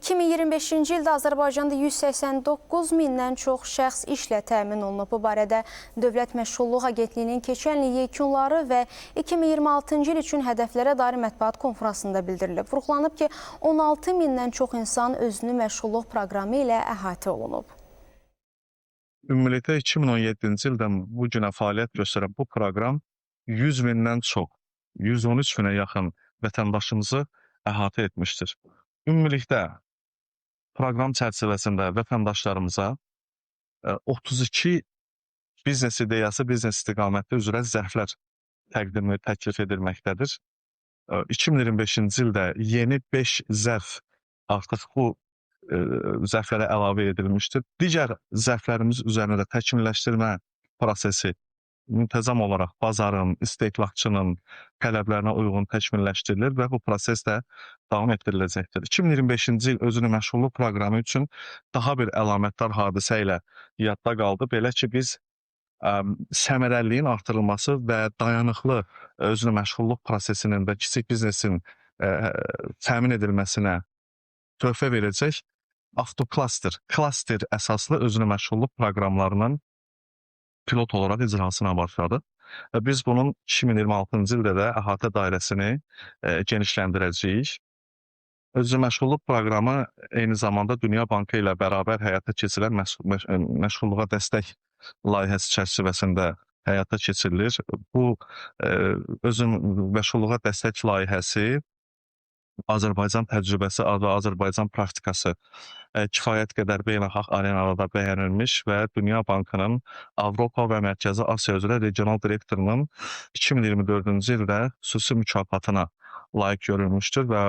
2025-ci ildə Azərbaycanda 189 mindən çox şəxs işlə təmin olunub. Bu barədə Dövlət Məşğulluq Agentliyinin keçən il yekunları və 2026-cı il üçün hədəflərə dair mətbuat konfransında bildirilib. Vurğulanıb ki, 16 mindən çox insan özünü məşğulluq proqramı ilə əhatə olunub. Ümumilikdə 2017-ci ildən bu günə fəaliyyət göstərən bu proqram 100 mindən çox, 113 minə yaxın vətəndaşımızı əhatə etmişdir. Ümumilikdə proqram çərçivəsində vətəndaşlarımıza 32 biznes ideyası, biznes istiqaməti üzrə zərflər təklif edilməkdədir. 2025-ci ildə yeni 5 zərf artıq bu zərflərə əlavə edilmişdir. Digər zərflərimiz üzərində təkmilləşdirmə prosesi müntəzəm olaraq bazarın, istehlakçının tələblərinə uyğun təkmilləşdirilir və bu proses də davam etdiriləcəkdir. 2025-ci il özünü məşğulluq proqramı üçün daha bir əlamətdar hadisə ilə yadda qaldı. Belə ki, biz səmərəliliyin artırılması və dayanıqlı özünü məşğulluq prosesinin və kiçik biznesin təmin edilməsinə töhfə verəcək avtoklaster, klaster əsaslı özünü məşğulluq proqramlarının pilot olaraq icrasına başladı. Biz bunun 2026-cı ildə də əhatə dairəsini genişləndirəcəyik. Özünü məşğulluq proqramı eyni zamanda Dünya Bankı ilə bərabər həyata keçirilən məşğulluğa dəstək layihəsi çərçivəsində həyata keçirilir. Bu özünü məşğulluğa dəstək layihəsi Azərbaycan təcrübəsi və Azərbaycan praktikası kifayət qədər beynəlxalq arenalarda bəyənilmiş və Dünya Bankının Avropa və Mərkəzi Asiya üzrə regional direktorunun 2024-cü ildə xüsusi mükafatına layiq görülmüşdür və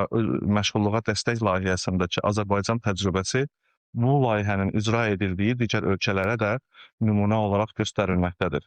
məşğulluğa dəstək layihəsindəki Azərbaycan təcrübəsi bu layihənin icra edildiyi digər ölkələrə də nümunə olaraq göstərilməkdədir.